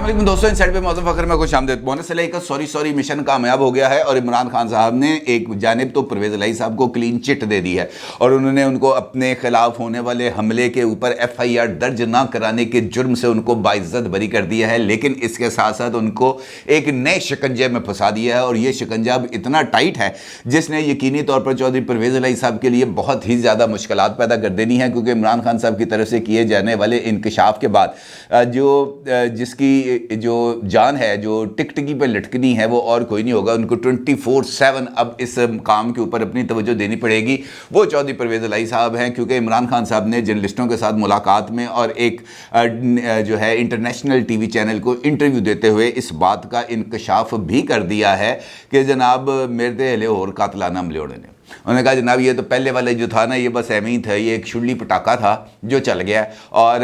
علیکم دوستوں، انسائڈ پہ موظف فخر میں خوش آمدید۔ بونس علیہ کا سوری مشن کامیاب ہو گیا ہے اور عمران خان صاحب نے ایک جانب تو پرویز الہی صاحب کو کلین چٹ دے دی ہے اور انہوں نے ان کو اپنے خلاف ہونے والے حملے کے اوپر FIR درج نہ کرانے کے جرم سے ان کو باعزت بری کر دیا ہے، لیکن اس کے ساتھ ساتھ ان کو ایک نئے شکنجے میں پھنسا دیا ہے اور یہ شکنجہ اب اتنا ٹائٹ ہے جس نے یقینی طور پر چودھری پرویز الہی صاحب کے لیے بہت ہی زیادہ مشکلات پیدا کر دینی ہے، کیونکہ عمران خان صاحب کی طرف سے کیے جانے والے انکشاف کے بعد جس کی جو جان ہے، جو ٹکٹکی پہ لٹکنی ہے، وہ اور کوئی نہیں ہوگا۔ ان کو 24/7 اب اس کام کے اوپر اپنی توجہ دینی پڑے گی، وہ چودھری پرویز الہی صاحب ہیں، کیونکہ عمران خان صاحب نے جرنلسٹوں کے ساتھ ملاقات میں اور ایک جو ہے انٹرنیشنل ٹی وی چینل کو انٹرویو دیتے ہوئے اس بات کا انکشاف بھی کر دیا ہے کہ جناب میرے تے ہلے اور قاتلانہ حملے ہونے نے۔ انہوں نے کہا جناب یہ تو پہلے والے جو تھا نا، یہ بس ایویں ہی تھا، یہ ایک شلی پٹاخہ تھا جو چل گیا اور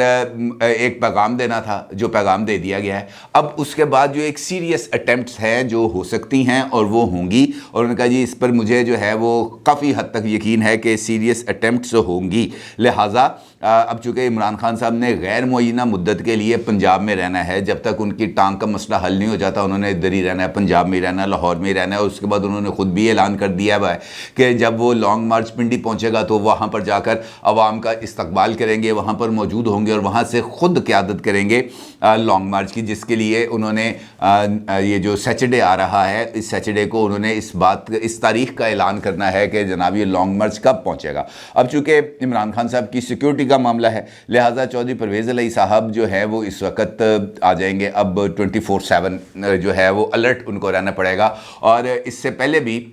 ایک پیغام دینا تھا جو پیغام دے دیا گیا ہے۔ اب اس کے بعد جو ایک سیریس اٹیمپٹس ہیں جو ہو سکتی ہیں اور وہ ہوں گی، اور انہوں نے کہا جی اس پر مجھے جو ہے وہ کافی حد تک یقین ہے کہ سیریس اٹیمپٹس ہوں گی، لہٰذا اب چونکہ عمران خان صاحب نے غیر معینہ مدت کے لیے پنجاب میں رہنا ہے، جب تک ان کی ٹانگ کا مسئلہ حل نہیں ہو جاتا انہوں نے ادھر ہی رہنا ہے، پنجاب میں ہی رہنا ہے، لاہور میں ہی رہنا ہے۔ اور اس کے بعد انہوں نے خود بھی اعلان کر دیا ہے کہ جب وہ لانگ مارچ پنڈی پہنچے گا تو وہاں پر جا کر عوام کا استقبال کریں گے، وہاں پر موجود ہوں گے اور وہاں سے خود قیادت کریں گے لانگ مارچ کی، جس کے لیے انہوں نے یہ جو سیچرڈے آ رہا ہے، اس سیچرڈے کو انہوں نے اس تاریخ کا اعلان کرنا ہے کہ جناب یہ لانگ مارچ کب پہنچے گا۔ اب چونکہ عمران خان صاحب کی سیکیورٹی کا معاملہ ہے، لہٰذا چودھری پرویز الہی صاحب جو ہے وہ اس وقت آ جائیں گے، اب 24/7 جو ہے وہ الرٹ ان کو رہنا پڑے گا۔ اور اس سے پہلے بھی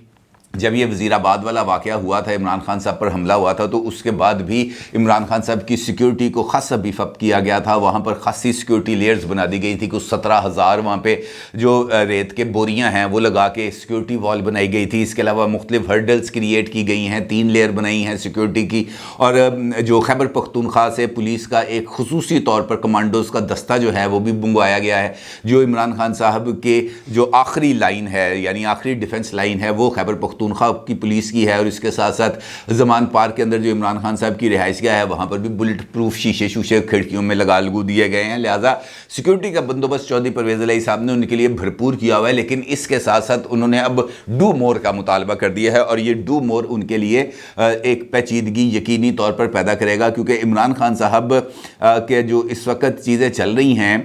جب یہ وزیر آباد والا واقعہ ہوا تھا، عمران خان صاحب پر حملہ ہوا تھا، تو اس کے بعد بھی عمران خان صاحب کی سیکیورٹی کو خاصا بیف اپ کیا گیا تھا، وہاں پر خاصی سیکیورٹی لیئرز بنا دی گئی تھی، کچھ 17,000 وہاں پہ جو ریت کے بوریاں ہیں وہ لگا کے سیکیورٹی وال بنائی گئی تھی۔ اس کے علاوہ مختلف ہرڈلز کریٹ کی گئی ہیں، 3 لیئر بنائی ہیں سیکیورٹی کی، اور جو خیبر پختونخوا سے پولیس کا ایک خصوصی طور پر کمانڈوز کا دستہ جو ہے وہ بھی منگوایا گیا ہے، جو عمران خان صاحب کے جو آخری لائن ہے، یعنی آخری ڈیفنس لائن ہے، وہ خیبر پختونخوا کی پولیس کی ہے۔ اور اس کے ساتھ ساتھ زمان پارک کے اندر جو عمران خان صاحب کی رہائش گاہ ہے، وہاں پر بھی بلٹ پروف شیشے کھڑکیوں میں لگو دیے گئے ہیں، لہٰذا سیکیورٹی کا بندوبست چودھری پرویز الہی صاحب نے ان کے لیے بھرپور کیا ہوا ہے۔ لیکن اس کے ساتھ ساتھ انہوں نے اب ڈو مور کا مطالبہ کر دیا ہے، اور یہ ڈو مور ان کے لیے ایک پیچیدگی یقینی طور پر پیدا کرے گا، کیونکہ عمران خان صاحب کے جو اس وقت چیزیں چل رہی ہیں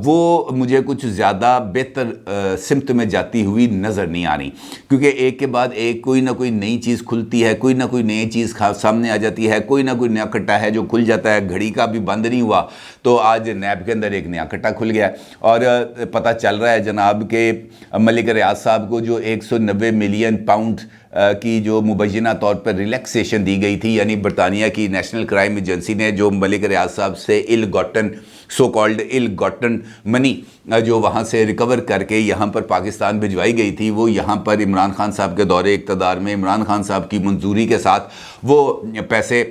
وہ مجھے کچھ زیادہ بہتر سمت میں جاتی ہوئی نظر نہیں آ رہی، کیونکہ ایک کے بعد ایک کوئی نہ کوئی نئی چیز کھلتی ہے، کوئی نہ کوئی نئی چیز سامنے آ جاتی ہے، کوئی نہ کوئی نیا کٹا ہے جو کھل جاتا ہے۔ گھڑی کا بھی بند نہیں ہوا تو آج نیب کے اندر ایک نیا کٹا کھل گیا، اور پتہ چل رہا ہے جناب کہ ملک ریاض صاحب کو جو 190 ملین پاؤنڈ کی جو مبینہ طور پر ریلیکسیشن دی گئی تھی، یعنی برطانیہ کی نیشنل کرائم ایجنسی نے جو ملک ریاض صاحب سے سو کالڈ ایل گاٹن منی جو وہاں سے ریکور کر کے یہاں پر پاکستان بھجوائی گئی تھی، وہ یہاں پر عمران خان صاحب کے دور اقتدار میں عمران خان صاحب کی منظوری کے ساتھ وہ پیسے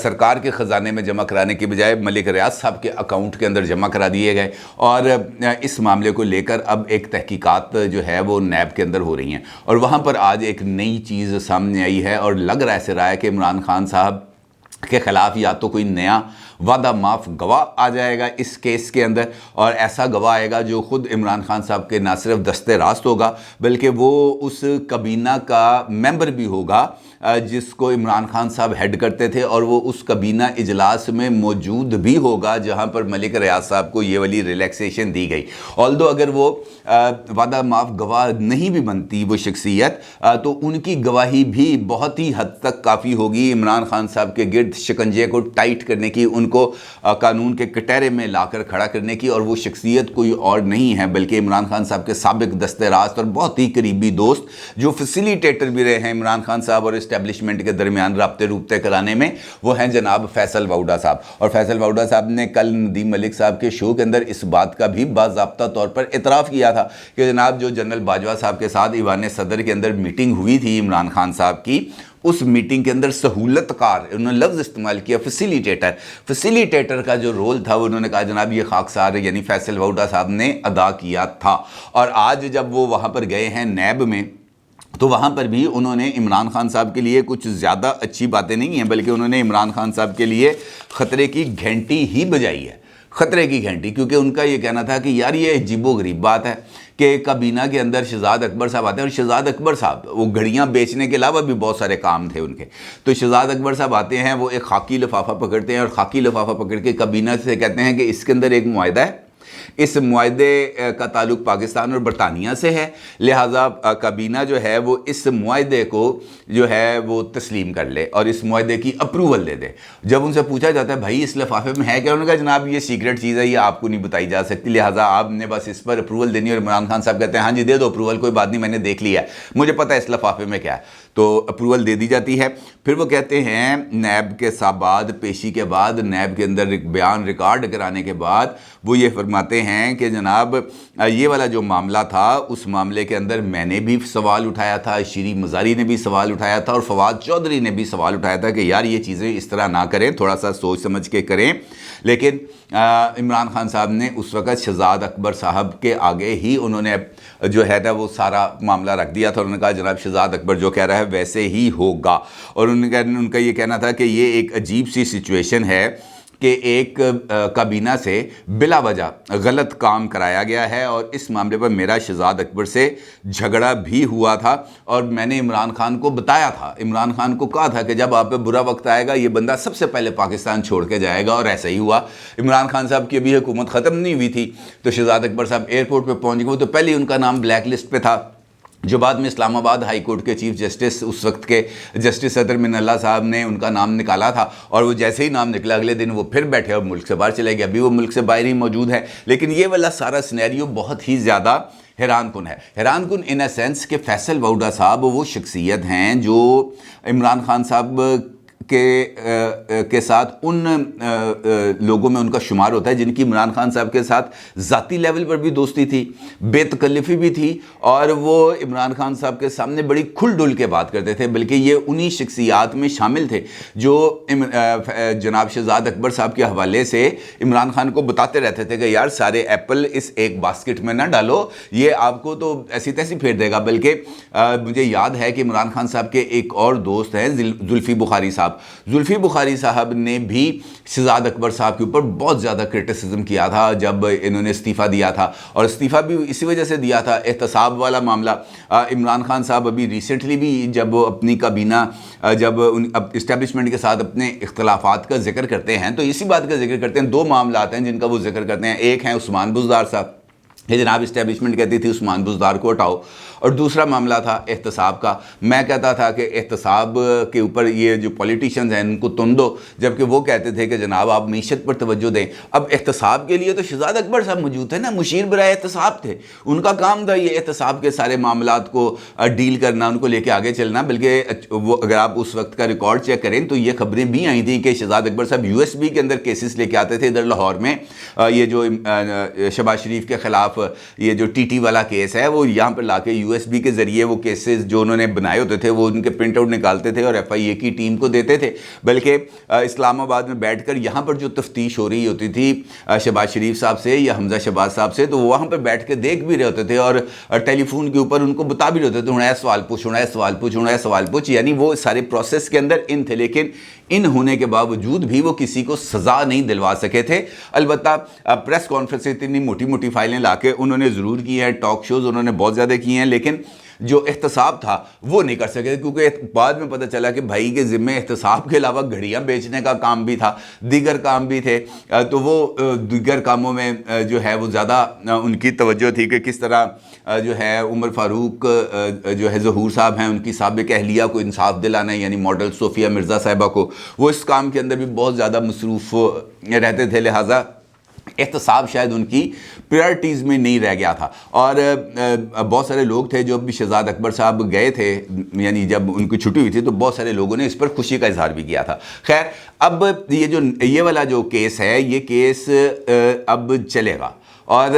سرکار کے خزانے میں جمع کرانے کے بجائے ملک ریاض صاحب کے اکاؤنٹ کے اندر جمع کرا دیے گئے، اور اس معاملے کو لے کر اب ایک تحقیقات جو ہے وہ نیب کے اندر ہو رہی ہیں، اور وہاں پر آج ایک نئی چیز سامنے آئی ہے، اور لگ رہا ایسے رہا ہے کہ عمران خان صاحب کے خلاف یا تو کوئی نیا وعدہ معاف گواہ آ جائے گا اس کیس کے اندر، اور ایسا گواہ آئے گا جو خود عمران خان صاحب کے نہ صرف دستے راست ہوگا بلکہ وہ اس کابینہ کا ممبر بھی ہوگا جس کو عمران خان صاحب ہیڈ کرتے تھے، اور وہ اس کابینہ اجلاس میں موجود بھی ہوگا جہاں پر ملک ریاض صاحب کو یہ والی ریلیکسیشن دی گئی۔ آلدو اگر وہ وعدہ معاف گواہ نہیں بھی بنتی وہ شخصیت، تو ان کی گواہی بھی بہت ہی حد تک کافی ہوگی عمران خان صاحب کے گرد شکنجے کو ٹائٹ کرنے کی، ان کو قانون کے کٹہرے میں لا کر کھڑا کرنے کی، اور وہ شخصیت کوئی اور نہیں ہے بلکہ عمران خان صاحب کے سابق دست راست اور بہت ہی قریبی دوست، جو فیسیلیٹیٹر بھی رہے ہیں عمران خان صاحب اور اسٹیبلشمنٹ کے درمیان رابطے روبطے کرانے میں، وہ ہیں جناب فیصل واؤڈا صاحب۔ اور فیصل واؤڈا صاحب نے کل ندیم ملک صاحب کے شو کے اندر اس بات کا بھی باضابطہ طور پر اعتراف کیا تھا کہ جناب جو جنرل باجوہ صاحب کے ساتھ ایوان صدر کے اندر میٹنگ ہوئی تھی عمران خان صاحب کی، اس میٹنگ کے اندر سہولت کار، انہوں نے لفظ استعمال کیا فیسیلیٹیٹر کا جو رول تھا، وہ انہوں نے کہا جناب یہ خاکسار یعنی فیصل واؤڈا صاحب نے ادا کیا تھا۔ اور آج جب وہ وہاں پر گئے ہیں نیب میں، تو وہاں پر بھی انہوں نے عمران خان صاحب کے لیے کچھ زیادہ اچھی باتیں نہیں ہیں، بلکہ انہوں نے عمران خان صاحب کے لیے خطرے کی گھنٹی ہی بجائی ہے۔ خطرے کی گھنٹی، کیونکہ ان کا یہ کہنا تھا کہ یار یہ عجیب و غریب بات ہے کہ کابینہ کے اندر شہزاد اکبر صاحب آتے ہیں، اور شہزاد اکبر صاحب وہ گھڑیاں بیچنے کے علاوہ بھی بہت سارے کام تھے ان کے، تو شہزاد اکبر صاحب آتے ہیں، وہ ایک خاکی لفافہ پکڑتے ہیں اور خاکی لفافہ پکڑ کے کابینہ سے کہتے ہیں کہ اس کے اندر ایک معاہدہ ہے، اس معاہدے کا تعلق پاکستان اور برطانیہ سے ہے، لہٰذا کابینہ جو ہے وہ اس معاہدے کو جو ہے وہ تسلیم کر لے اور اس معاہدے کی اپروول دے دے۔ جب ان سے پوچھا جاتا ہے بھائی اس لفافے میں ہے کیا، انہوں نے کہا جناب یہ سیکرٹ چیز ہے، یہ آپ کو نہیں بتائی جا سکتی، لہٰذا آپ نے بس اس پر اپروول دینی، اور عمران خان صاحب کہتے ہیں ہاں جی دے دو اپروول، کوئی بات نہیں، میں نے دیکھ لیا ہے، مجھے پتہ ہے اس لفافے میں کیا ہے، تو اپروول دے دی جاتی ہے۔ پھر وہ کہتے ہیں نیب کے بعد پیشی کے بعد نیب کے اندر ایک بیان ریکارڈ کرانے کے بعد وہ یہ فرماتے ہیں کہ جناب یہ والا جو معاملہ تھا اس معاملے کے اندر میں نے بھی سوال اٹھایا تھا، شیریں مزاری نے بھی سوال اٹھایا تھا، اور فواد چودھری نے بھی سوال اٹھایا تھا کہ یار یہ چیزیں اس طرح نہ کریں، تھوڑا سا سوچ سمجھ کے کریں، لیکن عمران خان صاحب نے اس وقت شہزاد اکبر صاحب کے آگے ہی انہوں نے جو ہے نا وہ سارا معاملہ رکھ دیا تھا، انہوں نے کہا جناب شہزاد اکبر جو کہہ رہا ہے ویسے ہی ہوگا، اور ان کا یہ کہنا تھا کہ یہ ایک عجیب سی سچویشن ہے کہ ایک کابینہ سے بلا وجہ غلط کام کرایا گیا ہے، اور اس معاملے پر میرا شہزاد اکبر سے جھگڑا بھی ہوا تھا، اور میں نے عمران خان کو بتایا تھا، عمران خان کو کہا تھا کہ جب آپ پہ برا وقت آئے گا یہ بندہ سب سے پہلے پاکستان چھوڑ کے جائے گا، اور ایسا ہی ہوا۔ عمران خان صاحب کی ابھی حکومت ختم نہیں ہوئی تھی تو شہزاد اکبر صاحب ایئرپورٹ پہ پہنچ گئے، تو پہلے ہی ان کا نام بلیک لسٹ پہ تھا، جو بعد میں اسلام آباد ہائی کورٹ کے چیف جسٹس اس وقت کے جسٹس صدر من اللہ صاحب نے ان کا نام نکالا تھا، اور وہ جیسے ہی نام نکلا اگلے دن وہ پھر بیٹھے اور ملک سے باہر چلے گئے، ابھی وہ ملک سے باہر ہی موجود ہے۔ لیکن یہ والا سارا سینیریو بہت ہی زیادہ حیران کن ہے، حیران کن ان اے سینس کہ فیصل وؤڈا صاحب وہ شخصیت ہیں جو عمران خان صاحب کے ساتھ ان لوگوں میں ان کا شمار ہوتا ہے جن کی عمران خان صاحب کے ساتھ ذاتی لیول پر بھی دوستی تھی، بے تکلفی بھی تھی، اور وہ عمران خان صاحب کے سامنے بڑی کھل ڈل کے بات کرتے تھے، بلکہ یہ انہی شخصیات میں شامل تھے جو جناب شہزاد اکبر صاحب کے حوالے سے عمران خان کو بتاتے رہتے تھے کہ یار سارے ایپل اس ایک باسکٹ میں نہ ڈالو، یہ آپ کو تو ایسی تیسی پھیر دے گا۔ بلکہ مجھے یاد ہے کہ عمران خان صاحب کے ایک اور دوست ہیں زلفی بخاری صاحب، زلفی بخاری صاحب نے بھی شہزاد اکبر صاحب کے اوپر بہت زیادہ کرٹیسزم کیا تھا جب انہوں نے استعفیٰ دیا تھا، اور استعفیٰ بھی اسی وجہ سے دیا تھا، احتساب والا معاملہ۔ عمران خان صاحب ابھی ریسنٹلی بھی جب اپنی کابینہ جب اسٹیبلشمنٹ کے ساتھ اپنے اختلافات کا ذکر کرتے ہیں تو اسی بات کا ذکر کرتے ہیں، دو معاملات ہیں جن کا وہ ذکر کرتے ہیں، ایک ہیں عثمان بزدار صاحب، یہ جناب اسٹیبلشمنٹ کہتی تھی عثمان بزدار کو ہٹاؤ، اور دوسرا معاملہ تھا احتساب کا۔ میں کہتا تھا کہ احتساب کے اوپر یہ جو پولیٹیشنز ہیں ان کو تن دو، جبکہ وہ کہتے تھے کہ جناب آپ معیشت پر توجہ دیں۔ اب احتساب کے لیے تو شہزاد اکبر صاحب موجود تھے نا، مشیر برائے احتساب تھے، ان کا کام تھا یہ احتساب کے سارے معاملات کو ڈیل کرنا، ان کو لے کے آگے چلنا۔ بلکہ وہ اگر آپ اس وقت کا ریکارڈ چیک کریں تو یہ خبریں بھی آئی تھیں کہ شہزاد اکبر صاحب یو ایس بی کے اندر کیسز لے کے آتے تھے ادھر لاہور میں، یہ جو شہباز شریف کے خلاف یہ جو ٹی ٹی والا کیس ہے وہ یہاں پر لا کے یو ایس بی کے ذریعے وہ کیسز جو انہوں نے بنائے ہوتے تھے وہ ان کے پرنٹ آؤٹ نکالتے تھے اور ایف آئی اے کی ٹیم کو دیتے تھے۔ بلکہ اسلام آباد میں بیٹھ کر یہاں پر جو تفتیش ہو رہی ہوتی تھی شہباز شریف صاحب سے یا حمزہ شہباز صاحب سے، تو وہاں پہ بیٹھ کے دیکھ بھی رہے ہوتے تھے اور ٹیلی فون کے اوپر ان کو بتا بھی رہے ہوتے تھے اے سوال پوچھ، اے سوال پوچھ، اے سوال پوچھ، یعنی وہ سارے پروسیس کے اندر ان تھے، لیکن ان ہونے کے باوجود بھی وہ کسی کو سزا نہیں دلوا سکے تھے۔ البتہ پریس کانفرنس سے اتنی موٹی موٹی فائلیں لا کے انہوں نے ضرور کی ہیں، ٹاک شوز انہوں نے بہت زیادہ کی ہیں، لیکن جو احتساب تھا وہ نہیں کر سکے، کیونکہ بعد میں پتہ چلا کہ بھائی کے ذمے احتساب کے علاوہ گھڑیاں بیچنے کا کام بھی تھا، دیگر کام بھی تھے، تو وہ دیگر کاموں میں جو ہے وہ زیادہ ان کی توجہ تھی کہ کس طرح جو ہے عمر فاروق جو ہے ظہور صاحب ہیں ان کی سابق اہلیہ کو انصاف دلانا ہے، یعنی ماڈل صوفیہ مرزا صاحبہ کو، وہ اس کام کے اندر بھی بہت زیادہ مصروف رہتے تھے، لہٰذا احتساب شاید ان کی پریارٹیز میں نہیں رہ گیا تھا۔ اور بہت سارے لوگ تھے جو بھی شہزاد اکبر صاحب گئے تھے، یعنی جب ان کی چھٹی ہوئی تھی تو بہت سارے لوگوں نے اس پر خوشی کا اظہار بھی کیا تھا۔ خیر اب یہ والا جو کیس ہے یہ کیس اب چلے گا، اور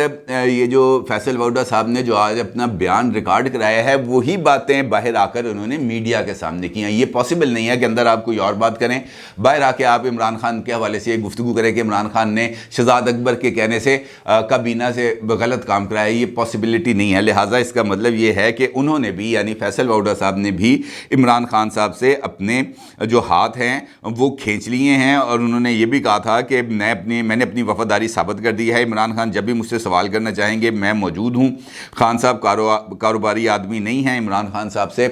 یہ جو فیصل ووڈا صاحب نے جو آج اپنا بیان ریکارڈ کرایا ہے وہی باتیں باہر آ کر انہوں نے میڈیا کے سامنے کی ہیں. یہ پاسبل نہیں ہے کہ اندر آپ کوئی اور بات کریں, باہر آ کے آپ عمران خان کے حوالے سے یہ گفتگو کریں کہ عمران خان نے شہزاد اکبر کے کہنے سے کابینہ سے غلط کام کرایا. یہ پاسبلٹی نہیں ہے. لہٰذا اس کا مطلب یہ ہے کہ انہوں نے بھی, یعنی فیصل ووڈا صاحب نے بھی عمران خان صاحب سے اپنے جو ہاتھ ہیں وہ کھینچ لیے ہیں, اور انہوں نے یہ بھی کہا تھا کہ میں نے اپنی وفاداری ثابت کر دی ہے. عمران خان جب بھی مجھ سے سوال کرنا چاہیں گے میں موجود ہوں. خان صاحب کاروباری آدمی نہیں ہیں. عمران خان صاحب سے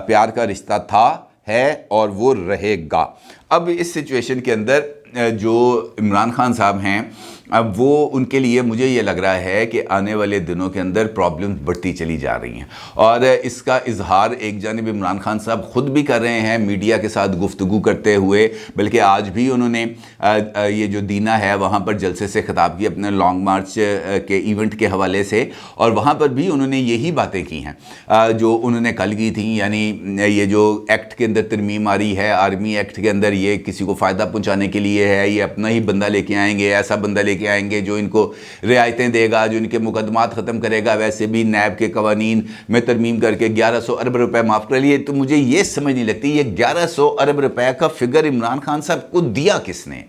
پیار کا رشتہ تھا, ہے اور وہ رہے گا. اب اس سچویشن کے اندر جو عمران خان صاحب ہیں اب وہ ان کے لیے مجھے یہ لگ رہا ہے کہ آنے والے دنوں کے اندر پرابلم بڑھتی چلی جا رہی ہیں, اور اس کا اظہار ایک جانب عمران خان صاحب خود بھی کر رہے ہیں میڈیا کے ساتھ گفتگو کرتے ہوئے, بلکہ آج بھی انہوں نے یہ جو دینا ہے وہاں پر جلسے سے خطاب کی اپنے لانگ مارچ کے ایونٹ کے حوالے سے, اور وہاں پر بھی انہوں نے یہی باتیں کی ہیں جو انہوں نے کل کی تھیں. یعنی یہ جو ایکٹ کے اندر ترمیم آ رہی ہے, آرمی ایکٹ کے اندر, یہ کسی کو فائدہ پہنچانے کے لیے ہے. یہ اپنا ہی بندہ لے کے آئیں گے, ایسا بندہ لے کے آئیں گے جو ان کو رعایتیں دے گا, جو ان کے مقدمات ختم کرے گا. ویسے بھی نیب کے قوانین میں ترمیم کر کے 1100 ارب روپے معاف کر لیے. تو مجھے یہ سمجھ نہیں لگتی یہ 1100 ارب روپے کا فگر عمران خان صاحب کو دیا کس نے,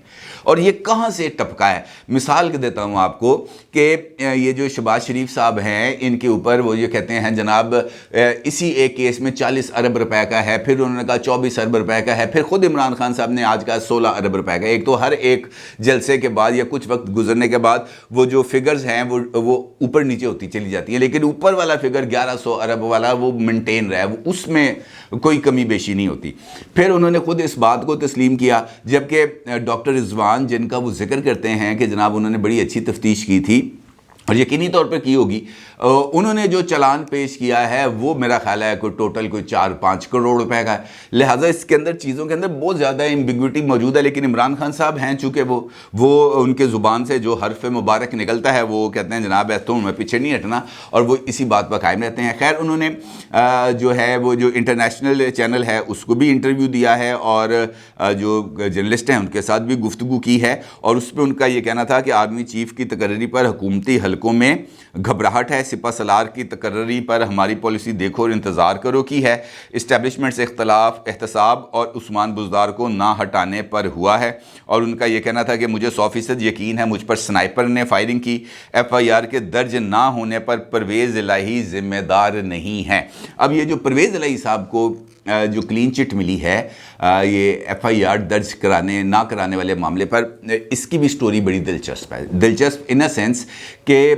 اور یہ کہاں سے ٹپکا ہے. مثال دیتا ہوں آپ کو کہ یہ جو شہباز شریف صاحب ہیں ان کے اوپر وہ یہ کہتے ہیں جناب اسی ایک کیس میں 40 ارب روپے کا ہے, پھر انہوں نے کہا 24 ارب روپے کا ہے, پھر خود عمران خان صاحب نے آج کہا 16 ارب روپے کا. ایک تو ہر ایک جلسے کے بعد یا کچھ وقت گزرنے کے بعد وہ جو فگرز ہیں وہ اوپر نیچے ہوتی چلی جاتی ہیں, لیکن اوپر والا فگر 1100 ارب والا وہ مینٹین رہا ہے, اس میں کوئی کمی بیشی نہیں ہوتی. پھر انہوں نے خود اس بات کو تسلیم کیا, جبکہ ڈاکٹر رضوان جن کا وہ ذکر کرتے ہیں کہ جناب انہوں نے بڑی اچھی تفتیش کی تھی اور یقینی طور پر کی ہوگی, انہوں نے جو چلان پیش کیا ہے وہ میرا خیال ہے کوئی ٹوٹل کوئی 4-5 کروڑ روپے کا ہے. لہٰذا اس کے اندر چیزوں کے اندر بہت زیادہ ایمبیگوٹی موجود ہے. لیکن عمران خان صاحب ہیں چونکہ وہ ان کے زبان سے جو حرف مبارک نکلتا ہے وہ کہتے ہیں جناب ایسا میں پیچھے نہیں ہٹنا, اور وہ اسی بات پر قائم رہتے ہیں. خیر انہوں نے جو ہے وہ جو انٹرنیشنل چینل ہے اس کو بھی انٹرویو دیا ہے, اور جو جرنلسٹ ہیں ان کے ساتھ بھی گفتگو کی ہے, اور اس پہ ان کا یہ کہنا تھا کہ آرمی چیف کی تقرری پر حکومتی حلقوں میں گھبراہٹ ہے, سپہ سالار کی تقرری پر ہماری پالیسی دیکھو اور انتظار کرو کی ہے, اسٹیبلشمنٹ سے اختلاف احتساب اور عثمان بزدار کو نہ ہٹانے پر ہوا ہے. اور ان کا یہ کہنا تھا کہ مجھے 100% یقین ہے مجھ پر سنائپر نے فائرنگ کی, FIR کے درج نہ ہونے پر پرویز الہی ذمہ دار نہیں ہے. اب یہ جو پرویز الہی صاحب کو جو کلین چٹ ملی ہے یہ FIR درج نہ کرانے والے معاملے پر, اس کی بھی سٹوری بڑی دلچسپ ہے. دلچسپ ان اے سینس کہ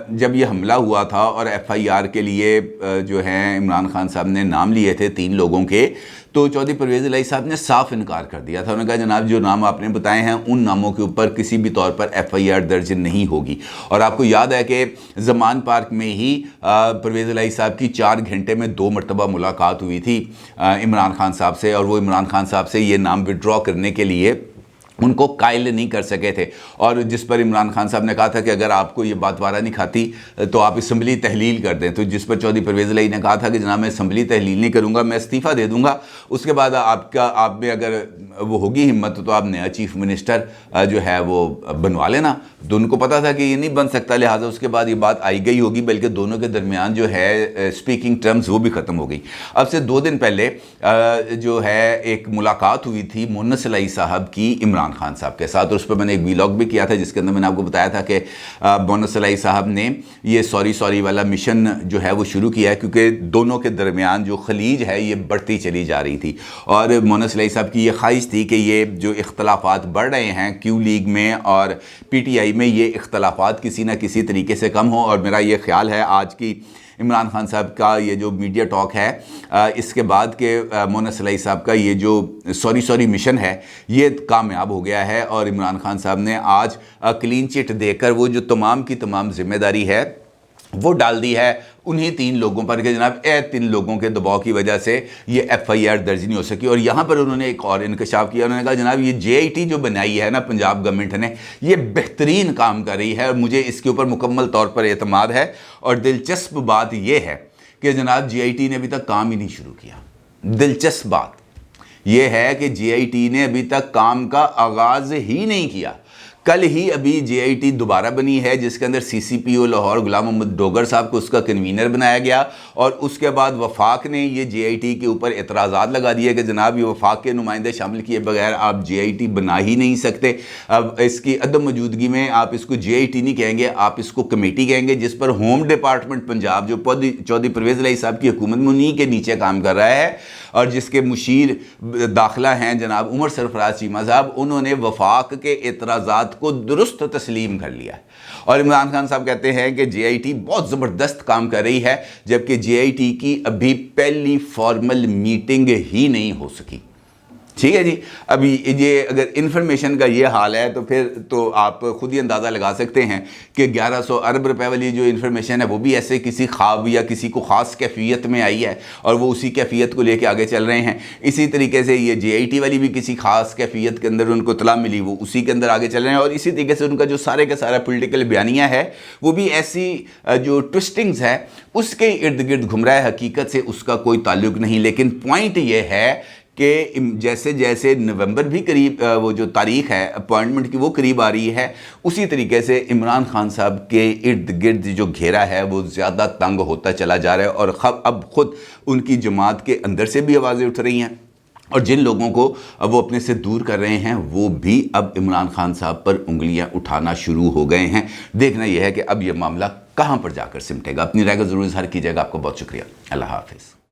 جب یہ حملہ ہوا تھا اور FIR کے لیے جو ہے عمران خان صاحب نے نام لیے تھے 3 لوگوں کے, تو چودھری پرویز الہی صاحب نے صاف انکار کر دیا تھا. انہوں نے کہا جناب جو نام آپ نے بتائے ہیں ان ناموں کے اوپر کسی بھی طور پر FIR درج نہیں ہوگی. اور آپ کو یاد ہے کہ زمان پارک میں ہی پرویز الہی صاحب کی 4 گھنٹے میں 2 مرتبہ ملاقات ہوئی تھی عمران خان صاحب سے, اور وہ عمران خان صاحب سے یہ نام وڈرا کرنے کے لیے ان کو قائل نہیں کر سکے تھے, اور جس پر عمران خان صاحب نے کہا تھا کہ اگر آپ کو یہ بات وارا نہیں کھاتی تو آپ اسمبلی تحلیل کر دیں, تو جس پر چودھری پرویز الہی نے کہا تھا کہ جناب میں اسمبلی تحلیل نہیں کروں گا, میں استعفیٰ دے دوں گا, اس کے بعد آپ میں اگر وہ ہوگی ہمت تو آپ نیا چیف منسٹر جو ہے وہ بنوا لینا. تو ان کو پتا تھا کہ یہ نہیں بن سکتا, لہٰذا اس کے بعد یہ بات آئی گئی ہوگی, بلکہ دونوں کے درمیان جو ہے سپیکنگ ٹرمز وہ بھی ختم ہو گئی. اب سے 2 دن پہلے جو ہے ایک ملاقات ہوئی تھی مونس الہی صاحب کی عمران خان صاحب کے ساتھ, اور اس پہ میں نے ایک ویلاگ بھی کیا تھا جس کے اندر میں نے آپ کو بتایا تھا کہ مونس الہی صاحب نے یہ سوری والا مشن جو ہے وہ شروع کیا ہے, کیونکہ دونوں کے درمیان جو خلیج ہے یہ بڑھتی چلی جا رہی تھی, اور مونس الہی صاحب کی یہ خواہش تھی کہ یہ جو اختلافات بڑھ رہے ہیں کیو لیگ میں اور PTI میں, یہ اختلافات کسی نہ کسی طریقے سے کم ہوں. اور میرا یہ خیال ہے آج کی عمران خان صاحب کا یہ جو میڈیا ٹاک ہے اس کے بعد کہ مونس الہی صاحب کا یہ جو سوری مشن ہے یہ کامیاب ہو گیا ہے, اور عمران خان صاحب نے آج کلین چٹ دے کر وہ جو تمام کی تمام ذمہ داری ہے وہ ڈال دی ہے انہی 3 لوگوں پر کہ جناب 3 لوگوں کے دباؤ کی وجہ سے یہ FIR درج نہیں ہو سکی. اور یہاں پر انہوں نے ایک اور انکشاف کیا, انہوں نے کہا جناب یہ JIT جو بنائی ہے نا پنجاب گورنمنٹ نے یہ بہترین کام کر رہی ہے, اور مجھے اس کے اوپر مکمل طور پر اعتماد ہے. اور دلچسپ بات یہ ہے کہ جناب JIT نے ابھی تک کام ہی نہیں شروع کیا. دلچسپ بات یہ ہے کہ JIT نے ابھی تک کام کا آغاز ہی نہیں کیا. کل ہی ابھی جے آئی ٹی دوبارہ بنی ہے جس کے اندر سی سی پی او لاہور غلام محمد ڈوگر صاحب کو اس کا کنوینر بنایا گیا، اور اس کے بعد وفاق نے یہ جے آئی ٹی کے اوپر اعتراضات لگا دیے کہ جناب یہ وفاق کے نمائندے شامل کیے بغیر آپ جے آئی ٹی بنا ہی نہیں سکتے، اب اس کی عدم موجودگی میں آپ اس کو جے آئی ٹی نہیں کہیں گے، آپ اس کو کمیٹی کہیں گے، جس پر ہوم ڈپارٹمنٹ پنجاب جو چودھری پرویز الہی صاحب کی حکومت میں انہی کے نیچے کام کر رہا ہے، اور جس کے مشیر داخلہ ہیں جناب عمر سرفراز چیمہ صاحب، انہوں نے وفاق کے اعتراضات کو درست تسلیم کر لیا ہے۔ اور عمران خان صاحب کہتے ہیں کہ جے آئی ٹی بہت زبردست کام کر رہی ہے، جبکہ جے آئی ٹی کی ابھی پہلی فارمل میٹنگ ہی نہیں ہو سکی۔ ٹھیک ہے جی، ابھی یہ اگر انفارمیشن کا یہ حال ہے تو پھر تو آپ خود ہی اندازہ لگا سکتے ہیں کہ 1100 ارب روپے والی جو انفارمیشن ہے وہ بھی ایسے کسی خواب یا کسی کو خاص کیفیت میں آئی ہے اور وہ اسی کیفیت کو لے کے آگے چل رہے ہیں۔ اسی طریقے سے یہ جے آئی ٹی والی بھی کسی خاص کیفیت کے اندر ان کو اطلاع ملی، وہ اسی کے اندر آگے چل رہے ہیں، اور اسی طریقے سے ان کا جو سارے کا سارا پولیٹیکل بیانیہ ہے وہ بھی ایسی جو ٹوسٹنگز ہے اس کے ارد گرد گھوم رہا ہے، حقیقت سے اس کا کوئی تعلق نہیں۔ لیکن پوائنٹ یہ ہے کہ جیسے جیسے نومبر بھی قریب، وہ جو تاریخ ہے اپوائنٹمنٹ کی وہ قریب آ رہی ہے، اسی طریقے سے عمران خان صاحب کے ارد گرد جو گھیرا ہے وہ زیادہ تنگ ہوتا چلا جا رہا ہے، اور اب خود ان کی جماعت کے اندر سے بھی آوازیں اٹھ رہی ہیں، اور جن لوگوں کو وہ اپنے سے دور کر رہے ہیں وہ بھی اب عمران خان صاحب پر انگلیاں اٹھانا شروع ہو گئے ہیں۔ دیکھنا یہ ہے کہ اب یہ معاملہ کہاں پر جا کر سمٹے گا۔ اپنی رائے کا ضرور اظہار کیجیے گا۔ آپ کو بہت شکریہ۔ اللہ حافظ۔